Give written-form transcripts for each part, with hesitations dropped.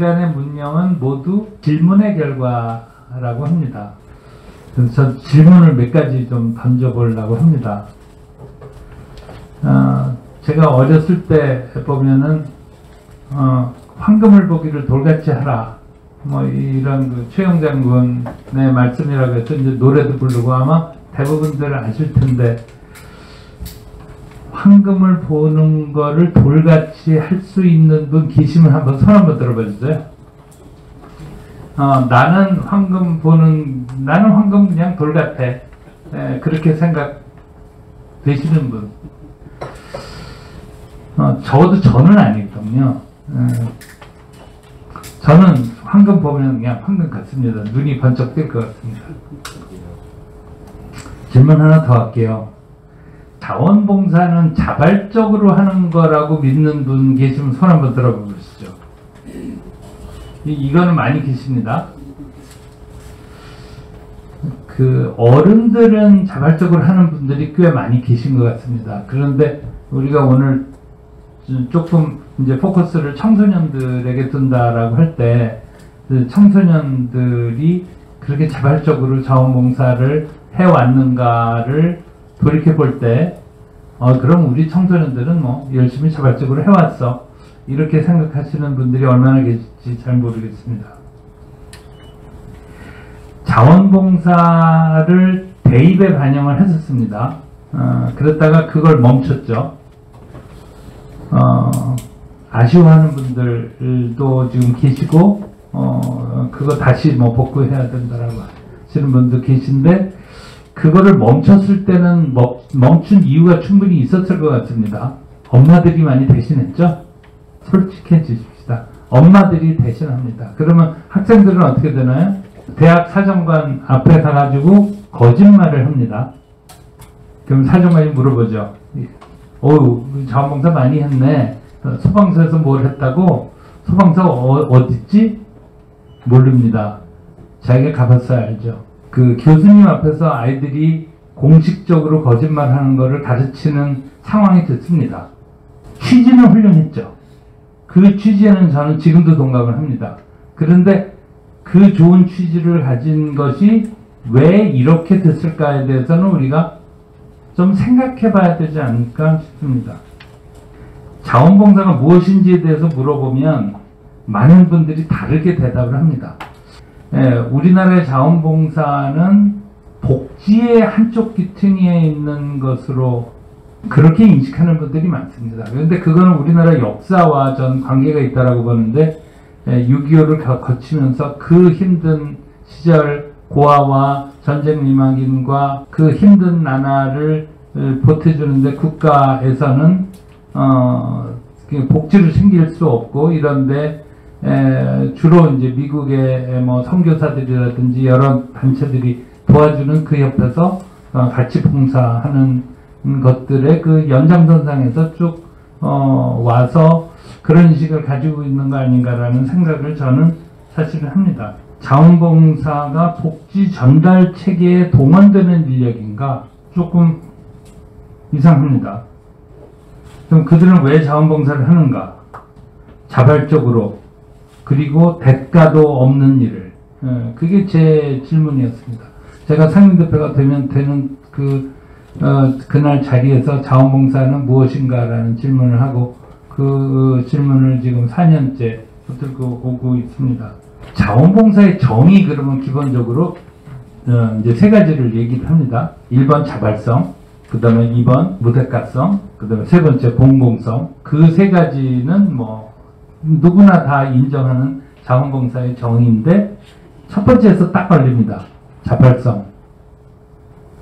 인간의 문명은 모두 질문의 결과라고 합니다. 그래서 저 질문을 몇 가지 좀 던져보려고 합니다. 제가 어렸을 때 보면은 황금을 보기를 돌같이 하라, 뭐 이런 그 최영 장군의 말씀이라고 해서 이제 노래도 부르고 아마 대부분들 아실 텐데, 황금을 보는 거를 돌같이 할 수 있는 분 계시면 한번 손 한번 들어봐 주세요. 나는 황금 그냥 돌 같아. 그렇게 생각되시는 분. 적어도 저는 아니거든요. 저는 황금 보면 그냥 황금 같습니다. 눈이 번쩍 뜰 것 같습니다. 질문 하나 더 할게요. 자원봉사는 자발적으로 하는 거라고 믿는 분 계시면 손 한번 들어보시죠. 이거는 많이 계십니다. 그 어른들은 자발적으로 하는 분들이 꽤 많이 계신 것 같습니다. 그런데 우리가 오늘 조금 이제 포커스를 청소년들에게 둔다라고 할 때, 그 청소년들이 그렇게 자발적으로 자원봉사를 해왔는가를 돌이켜볼 때, 그럼 우리 청소년들은 뭐 열심히 자발적으로 해왔어, 이렇게 생각하시는 분들이 얼마나 계실지 잘 모르겠습니다. 자원봉사를 대입에 반영을 했었습니다. 그랬다가 그걸 멈췄죠. 아쉬워하는 분들도 지금 계시고, 그거 다시 뭐 복구해야 된다라고 하시는 분도 계신데, 그거를 멈췄을 때는 멈춘 이유가 충분히 있었을 것 같습니다. 엄마들이 많이 대신했죠? 솔직해지십시다. 엄마들이 대신합니다. 그러면 학생들은 어떻게 되나요? 대학 사정관 앞에 가가지고 거짓말을 합니다. 그럼 사정관이 물어보죠. 자원봉사 많이 했네. 소방서에서 뭘 했다고? 소방서 어딨지? 모릅니다. 자기가 가봤어야 알죠. 그 교수님 앞에서 아이들이 공식적으로 거짓말하는 것을 가르치는 상황이 됐습니다. 취지는 훌륭했죠. 그 취지에는 저는 지금도 동감을 합니다. 그런데 그 좋은 취지를 가진 것이 왜 이렇게 됐을까에 대해서는 우리가 좀 생각해 봐야 되지 않을까 싶습니다. 자원봉사가 무엇인지에 대해서 물어보면 많은 분들이 다르게 대답을 합니다. 우리나라의 자원봉사는 복지의 한쪽 귀퉁이에 있는 것으로 그렇게 인식하는 분들이 많습니다. 그런데 그거는 우리나라 역사와 전 관계가 있다고 보는데, 6.25를 거치면서 그 힘든 시절, 고아와 전쟁 미망인과 그 힘든 나날을 보태주는데 국가에서는 복지를 챙길 수 없고, 이런데 주로 이제 미국의 뭐 선교사들이라든지 여러 단체들이 도와주는 그 옆에서 같이 봉사하는 것들의 그 연장선상에서 쭉 와서 그런 인식을 가지고 있는 거 아닌가라는 생각을 저는 사실은 합니다. 자원봉사가 복지 전달 체계에 동원되는 인력인가? 조금 이상합니다. 그럼 그들은 왜 자원봉사를 하는가? 자발적으로, 그리고 대가도 없는 일을. 그게 제 질문이었습니다. 제가 상임대표가 되는 그날 자리에서 자원봉사는 무엇인가라는 질문을 하고, 그 질문을 지금 4년째 들고 오고 있습니다. 자원봉사의 정의, 그러면 기본적으로 이제 세 가지를 얘기를 합니다. 1번 자발성, 그 다음에 2번 무대가성, 그 다음에 세 번째 공공성. 그 세 가지는 뭐 누구나 다 인정하는 자원봉사의 정의인데, 첫 번째에서 딱 걸립니다. 자발성.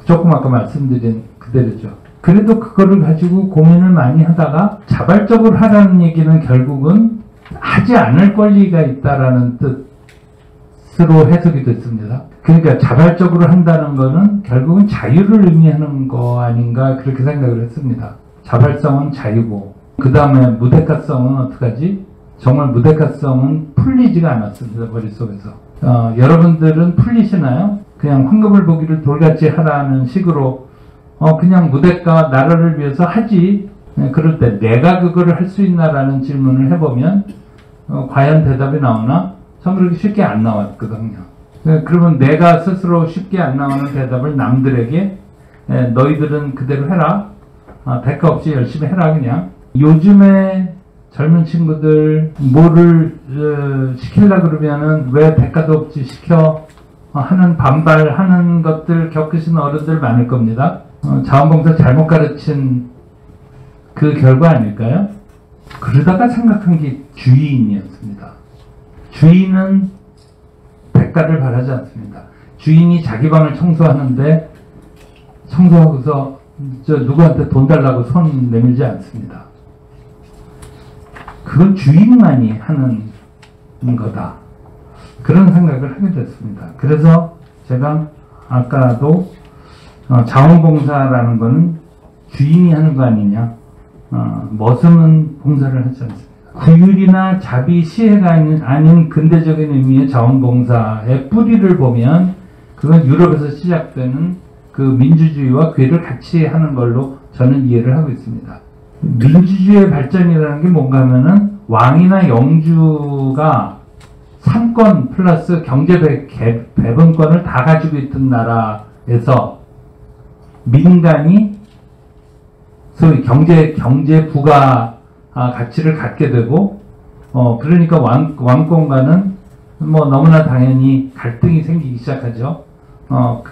조금 아까 말씀드린 그대로죠. 그래도 그거를 가지고 고민을 많이 하다가 자발적으로 하라는 얘기는 결국은 하지 않을 권리가 있다라는 뜻으로 해석이 됐습니다. 그러니까 자발적으로 한다는 거는 결국은 자유를 의미하는 거 아닌가, 그렇게 생각을 했습니다. 자발성은 자유고, 그 다음에 무대가성은 어떡하지? 정말 무대가성은 풀리지가 않았습니다. 머릿속에서. 여러분들은 풀리시나요? 그냥 황금을 보기를 돌같이 하라는 식으로 그냥 무대가 나라를 위해서 하지. 그럴 때 내가 그거를 할 수 있나라는 질문을 해보면 과연 대답이 나오나? 전 그렇게 쉽게 안 나왔거든요. 그러면 내가 스스로 쉽게 안 나오는 대답을 남들에게 너희들은 그대로 해라. 대가 없이 열심히 해라 그냥. 요즘에 젊은 친구들 뭐를 시키려고 그러면은 왜 대가도 없이 시켜 하는 반발하는 것들 겪으신 어른들 많을 겁니다. 자원봉사 잘못 가르친 그 결과 아닐까요? 그러다가 생각한 게 주인이었습니다. 주인은 대가를 바라지 않습니다. 주인이 자기 방을 청소하는데 청소하고서 누구한테 돈 달라고 손 내밀지 않습니다. 그건 주인만이 하는 거다. 그런 생각을 하게 됐습니다. 그래서 제가 아까도 자원봉사라는 거는 주인이 하는 거 아니냐. 머슴은 봉사를 하지 않습니다. 구휼이나 자비, 시혜가 아닌 근대적인 의미의 자원봉사의 뿌리를 보면 그건 유럽에서 시작되는 그 민주주의와 괴를 같이 하는 걸로 저는 이해를 하고 있습니다. 민주주의의 발전이라는 게 뭔가 하면은 왕이나 영주가 상권 플러스 경제 배분권을 다 가지고 있던 나라에서 민간이 소위 경제 부가 가치를 갖게 되고, 그러니까 왕권과는 뭐 너무나 당연히 갈등이 생기기 시작하죠.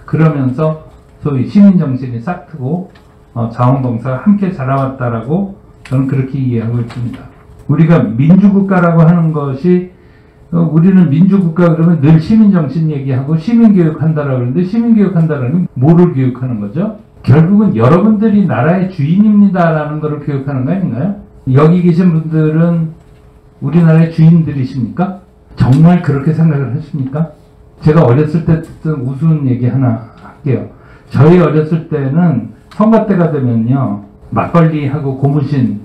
그러면서 소위 시민정신이 싹트고, 자원봉사가 함께 자라왔다라고 저는 그렇게 이해하고 있습니다. 우리가 민주국가라고 하는 것이, 우리는 민주국가 그러면 늘 시민정신 얘기하고 시민교육한다라고 그러는데, 시민교육한다라는 건 뭐를 교육하는 거죠? 결국은 여러분들이 나라의 주인입니다라는 것을 교육하는 거 아닌가요? 여기 계신 분들은 우리나라의 주인들이십니까? 정말 그렇게 생각을 하십니까? 제가 어렸을 때 듣던 우스운 얘기 하나 할게요. 저희 어렸을 때는 선거 때가 되면요, 막걸리하고 고무신이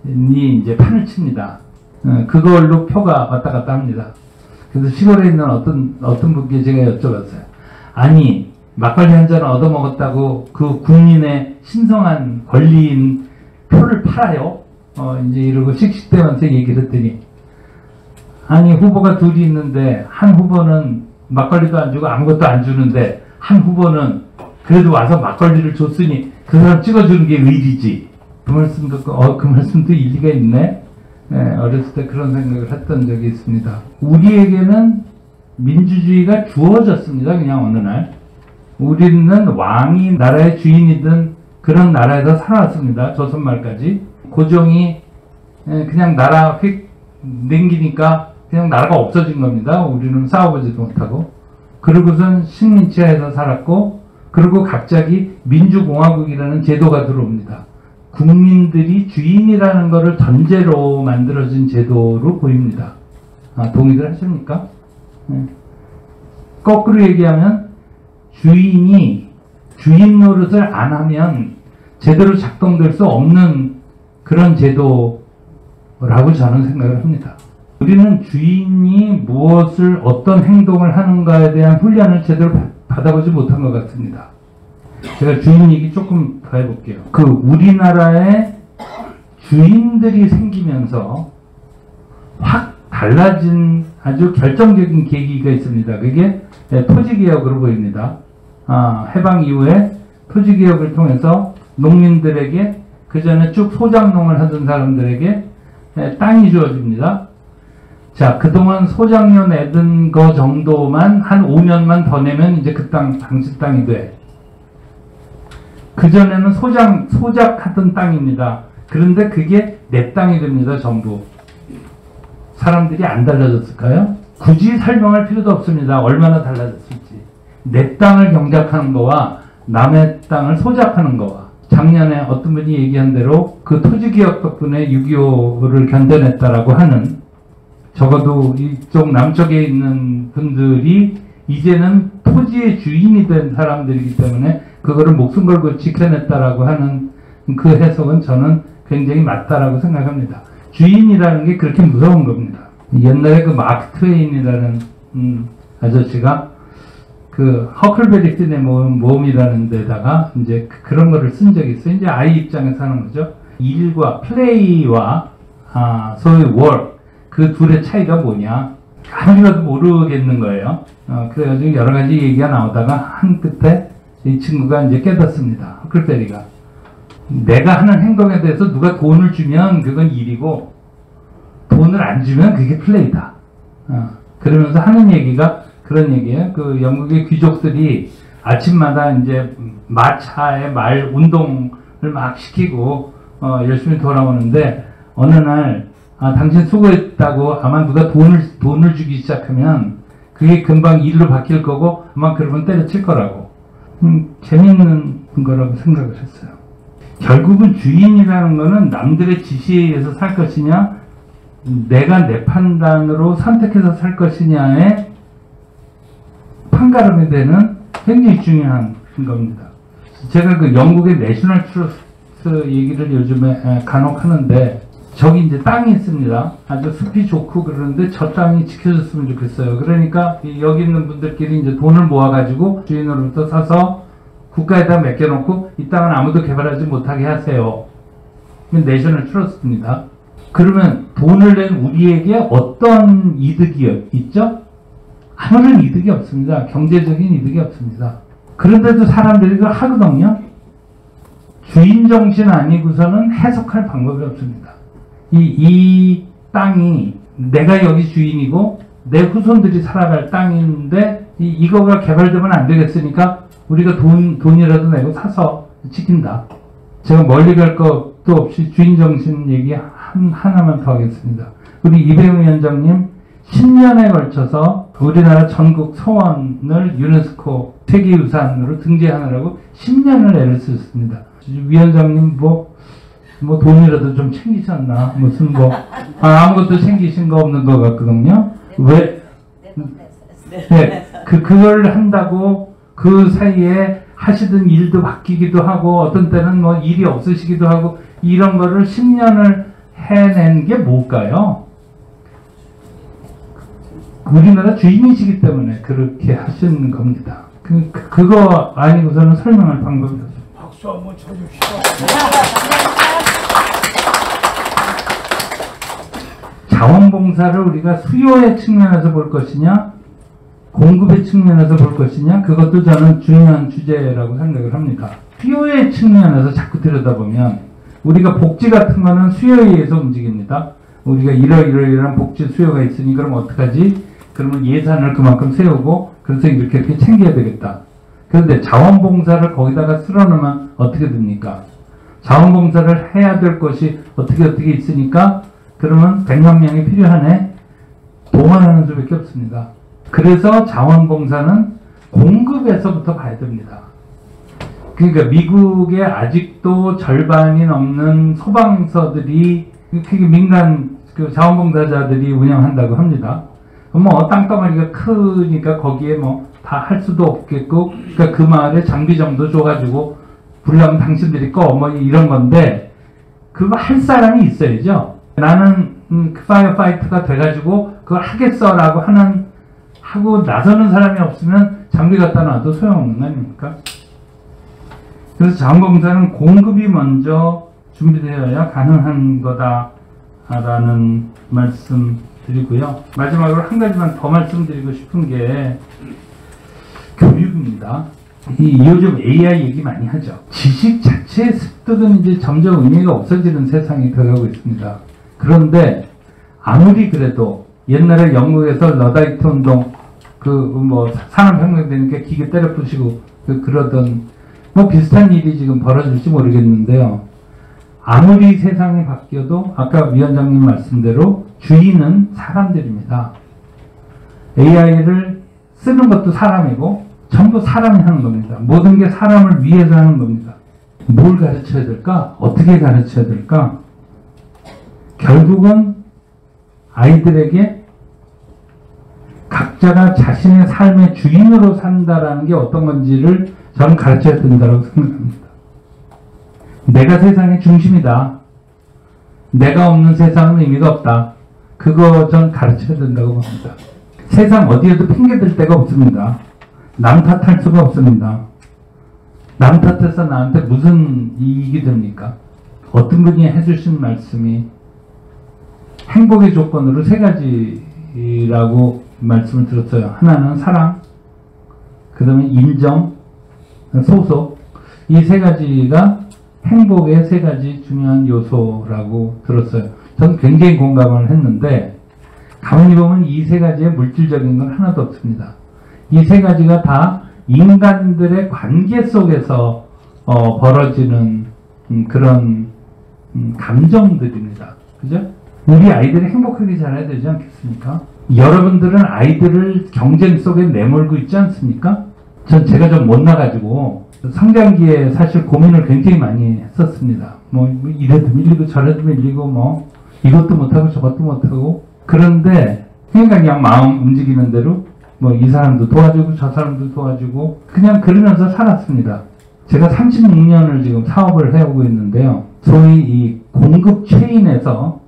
이제 판을 칩니다. 그걸로 표가 왔다 갔다 합니다. 그래서 시골에 있는 어떤 분께 제가 여쭤봤어요. 아니, 막걸리 한 잔 얻어먹었다고 그 국민의 신성한 권리인 표를 팔아요? 이제 이러고 씩씩대면서 얘기를 했더니, 아니, 후보가 둘이 있는데, 한 후보는 막걸리도 안 주고 아무것도 안 주는데, 한 후보는 그래도 와서 막걸리를 줬으니 그 사람 찍어주는 게 의리지. 그 말씀도 일리가 있네. 어렸을 때 그런 생각을 했던 적이 있습니다. 우리에게는 민주주의가 주어졌습니다. 그냥 어느 날. 우리는 왕이 나라의 주인이든 그런 나라에서 살아왔습니다. 조선말까지. 고종이 그냥 나라 휙 넘기니까 그냥 나라가 없어진 겁니다. 우리는 싸워보지도 못하고. 그러고선 식민지하에서 살았고, 그리고 갑자기 민주공화국이라는 제도가 들어옵니다. 국민들이 주인이라는 것을 전제로 만들어진 제도로 보입니다. 동의들 하십니까? 거꾸로 얘기하면 주인이 주인 노릇을 안 하면 제대로 작동될 수 없는 그런 제도라고 저는 생각을 합니다. 우리는 주인이 무엇을 어떤 행동을 하는가에 대한 훈련을 제대로 받아보지 못한 것 같습니다. 제가 주인 얘기 조금 더 해볼게요. 우리나라에 주인들이 생기면서 확 달라진 아주 결정적인 계기가 있습니다. 그게 토지개혁으로 보입니다. 해방 이후에 토지개혁을 통해서 농민들에게, 그 전에 쭉 소작농을 하던 사람들에게 땅이 주어집니다. 자, 그동안 소작료 내던 거 정도만 한 5년만 더 내면 이제 그 땅 당신 땅이 돼. 그전에는 소작하던 땅입니다. 그런데 그게 내 땅이 됩니다. 전부. 사람들이 안 달라졌을까요? 굳이 설명할 필요도 없습니다. 얼마나 달라졌을지. 내 땅을 경작하는 거와 남의 땅을 소작하는 거와, 작년에 어떤 분이 얘기한 대로 그 토지개혁 덕분에 6.25를 견뎌냈다라고 하는, 적어도 이쪽 남쪽에 있는 분들이 이제는 토지의 주인이 된 사람들이기 때문에 그거를 목숨 걸고 지켜냈다라고 하는 그 해석은 저는 굉장히 맞다라고 생각합니다. 주인이라는 게 그렇게 무서운 겁니다. 옛날에 그 마크 트웨인이라는 아저씨가 그 허클베리 핀의 모험이라는 데다가 이제 그런 거를 쓴 적이 있어요. 이제 아이 입장에서 하는 거죠. 일과 플레이와 소위 work, 그 둘의 차이가 뭐냐? 아무리 봐도 모르겠는 거예요. 그래가지고 여러 가지 얘기가 나오다가 한 끝에 이 친구가 이제 깨닫습니다. 헛글때리가. 내가 하는 행동에 대해서 누가 돈을 주면 그건 일이고, 돈을 안 주면 그게 플레이다. 그러면서 하는 얘기가 그런 얘기예요. 그 영국의 귀족들이 아침마다 이제 마차에 말 운동을 막 시키고 열심히 돌아오는데 어느 날 당신 수고했다고 아마 누가 돈을 주기 시작하면 그게 금방 일로 바뀔 거고 아마 그러면 때려칠 거라고. 재밌는 거라고 생각을 했어요. 결국은 주인이라는 거는 남들의 지시에 의해서 살 것이냐 내가 내 판단으로 선택해서 살 것이냐에 판가름이 되는 굉장히 중요한 겁니다. 제가 그 영국의 내셔널 트러스트 얘기를 요즘에 간혹 하는데 저기 이제 땅이 있습니다. 아주 숲이 좋고 그러는데 저 땅이 지켜졌으면 좋겠어요. 그러니까 여기 있는 분들끼리 이제 돈을 모아가지고 주인으로부터 사서 국가에다 맡겨놓고 이 땅은 아무도 개발하지 못하게 하세요. 내셔널 트러스트입니다. 그러면 돈을 낸 우리에게 어떤 이득이 있죠? 아무런 이득이 없습니다. 경제적인 이득이 없습니다. 그런데도 사람들이 그걸 하거든요. 주인 정신 아니고서는 해석할 방법이 없습니다. 이 땅이 내가 여기 주인이고 내 후손들이 살아갈 땅인데 이거가 개발되면 안 되겠으니까 우리가 돈이라도 내고 사서 지킨다. 제가 멀리 갈 것도 없이 주인 정신 얘기 하나만 더 하겠습니다. 우리 이배우 위원장님 10년에 걸쳐서 우리나라 전국 서원을 유네스코 세계유산으로 등재하느라고 10년을 애를 쓰셨습니다. 위원장님 뭐 돈이라도 좀 챙기셨나? 무슨 아무것도 챙기신 거 없는 것 같거든요. 왜? 네, 그걸 한다고 그 사이에 하시던 일도 바뀌기도 하고 어떤 때는 뭐 일이 없으시기도 하고 이런 거를 10년을 해낸 게 뭘까요? 우리나라 주인이시기 때문에 그렇게 하시는 겁니다. 그거 아니고서는 설명할 방법이 없어요. 박수 한번 쳐줍시다. 자원봉사를 우리가 수요의 측면에서 볼 것이냐 공급의 측면에서 볼 것이냐 그것도 저는 중요한 주제라고 생각을 합니다. 수요의 측면에서 자꾸 들여다보면 우리가 복지 같은 거는 수요에 의해서 움직입니다. 우리가 이러이러한 복지 수요가 있으니 그럼 어떡하지? 그러면 예산을 그만큼 세우고 그래서 이렇게 챙겨야 되겠다. 그런데 자원봉사를 거기다가 쓸어넣으면 어떻게 됩니까? 자원봉사를 해야 될 것이 어떻게 있으니까 그러면 100만 명이 필요하네. 동원하는 수밖에 없습니다. 그래서 자원봉사는 공급에서부터 봐야 됩니다. 그러니까 미국에 아직도 절반이 넘는 소방서들이 민간 자원봉사자들이 운영한다고 합니다. 땅덩어리가 크니까 거기에 다 할 수도 없겠고, 그러니까 그 마을에 장비 정도 줘가지고 불나면 당신들이 꺼 이런 건데 그거 할 사람이 있어야죠. 나는 파이어파이터가 돼가지고 그걸 하겠어라고 하고 나서는 사람이 없으면 장비 갖다 놔도 소용없는 거 아닙니까? 그래서 자원봉사는 공급이 먼저 준비되어야 가능한 거다라는 말씀 드리고요. 마지막으로 한 가지만 더 말씀드리고 싶은 게 교육입니다. 요즘 AI 얘기 많이 하죠. 지식 자체의 습득은 이제 점점 의미가 없어지는 세상이 돼가고 있습니다. 그런데 아무리 그래도 옛날에 영국에서 러다이트 운동 산업혁명 되니까 기계 때려 부시고 그러던 비슷한 일이 지금 벌어질지 모르겠는데요. 아무리 세상이 바뀌어도 아까 위원장님 말씀대로 주인은 사람들입니다. AI를 쓰는 것도 사람이고 전부 사람이 하는 겁니다. 모든 게 사람을 위해서 하는 겁니다. 뭘 가르쳐야 될까? 어떻게 가르쳐야 될까? 결국은 아이들에게 각자가 자신의 삶의 주인으로 산다라는 게 어떤 건지를 저는 가르쳐야 된다고 생각합니다. 내가 세상의 중심이다. 내가 없는 세상은 의미가 없다. 그거 전 가르쳐야 된다고 봅니다. 세상 어디에도 핑계댈 데가 없습니다. 남 탓할 수가 없습니다. 남 탓해서 나한테 무슨 이익이 됩니까? 어떤 분이 해주신 말씀이 행복의 조건으로 세 가지라고 말씀을 들었어요. 하나는 사랑, 그 다음에 인정, 소속. 이 세 가지가 행복의 세 가지 중요한 요소라고 들었어요. 저는 굉장히 공감을 했는데 가만히 보면 이 세 가지의 물질적인 건 하나도 없습니다. 이 세 가지가 다 인간들의 관계 속에서 벌어지는 그런 감정들입니다. 그죠? 우리 아이들이 행복하게 자라야 되지 않겠습니까? 여러분들은 아이들을 경쟁 속에 내몰고 있지 않습니까? 제가 좀 못나가지고 성장기에 사실 고민을 굉장히 많이 했었습니다. 뭐 이래도 밀리고 저래도 밀리고 뭐 이것도 못하고 저것도 못하고. 그런데 그냥 마음 움직이는 대로 뭐 이 사람도 도와주고 저 사람도 도와주고 그냥 그러면서 살았습니다. 제가 36년을 지금 사업을 해오고 있는데요. 소위 이 공급 체인에서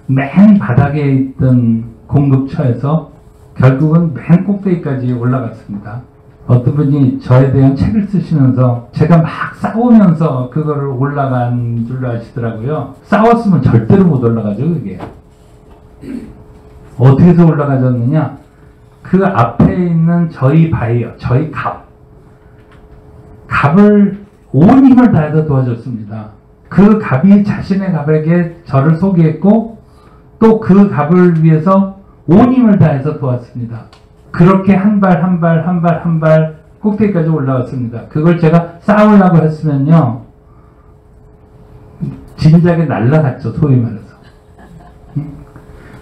맨 바닥에 있던 공급처에서 결국은 맨 꼭대기까지 올라갔습니다. 어떤 분이 저에 대한 책을 쓰시면서 제가 막 싸우면서 그거를 올라간 줄로 아시더라고요. 싸웠으면 절대로 못 올라가죠, 그게. 어떻게 해서 올라가졌느냐? 그 앞에 있는 저희 바이어, 저희 갑을 온 힘을 다해서 도와줬습니다. 그 갑이 자신의 갑에게 저를 소개했고 또 그 갑을 위해서 온 힘을 다해서 도왔습니다. 그렇게 한 발 꼭대기까지 올라왔습니다. 그걸 제가 싸우려고 했으면요 진작에 날라갔죠, 소위 말해서.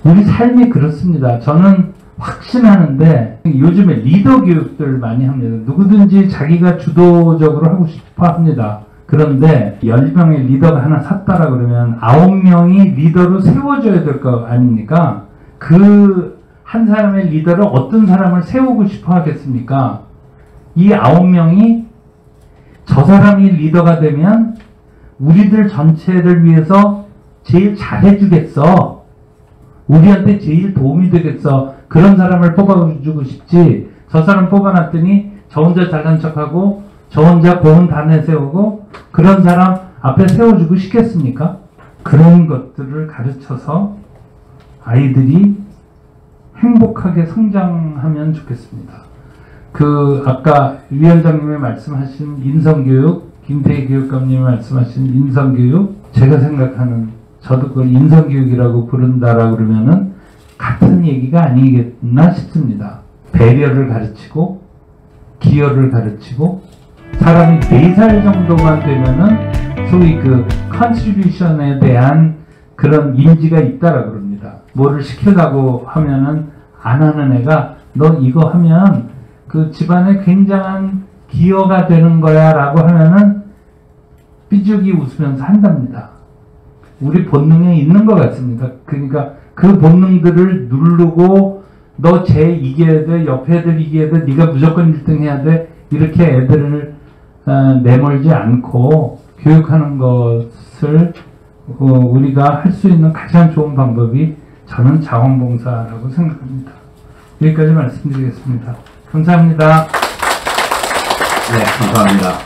우리 삶이 그렇습니다. 저는 확신하는데 요즘에 리더 교육들 많이 합니다. 누구든지 자기가 주도적으로 하고 싶어 합니다. 그런데 10명의 리더가 하나 샀다라 그러면 9명이 리더로 세워줘야 될 거 아닙니까? 그 한 사람의 리더를 어떤 사람을 세우고 싶어 하겠습니까? 이 9명이 저 사람이 리더가 되면 우리들 전체를 위해서 제일 잘해주겠어. 우리한테 제일 도움이 되겠어. 그런 사람을 뽑아주고 싶지. 저 사람 뽑아놨더니 저 혼자 잘난 척하고 저 혼자 고운 다 내세우고 그런 사람 앞에 세워주고 싶겠습니까? 그런 것들을 가르쳐서 아이들이 행복하게 성장하면 좋겠습니다. 아까 위원장님이 말씀하신 인성교육, 김태희 교육감님이 말씀하신 인성교육, 제가 생각하는, 저도 그걸 인성교육이라고 부른다라고 그러면은 같은 얘기가 아니겠나 싶습니다. 배려를 가르치고, 기여를 가르치고, 사람이 4살 정도만 되면은 소위 그 컨트리뷰션에 대한 그런 인지가 있다라고 그럽니다. 뭐를 시키려고 하면은 안 하는 애가 너 이거 하면 그 집안에 굉장한 기여가 되는 거야 라고 하면은 삐죽이 웃으면서 한답니다. 우리 본능에 있는 것 같습니다. 그러니까 그 본능들을 누르고 너 쟤 이겨야 돼, 옆에 애들 이겨야 돼, 네가 무조건 1등 해야 돼, 이렇게 애들을 내몰지 않고 교육하는 것을 우리가 할 수 있는 가장 좋은 방법이 저는 자원봉사라고 생각합니다. 여기까지 말씀드리겠습니다. 감사합니다. 네, 감사합니다.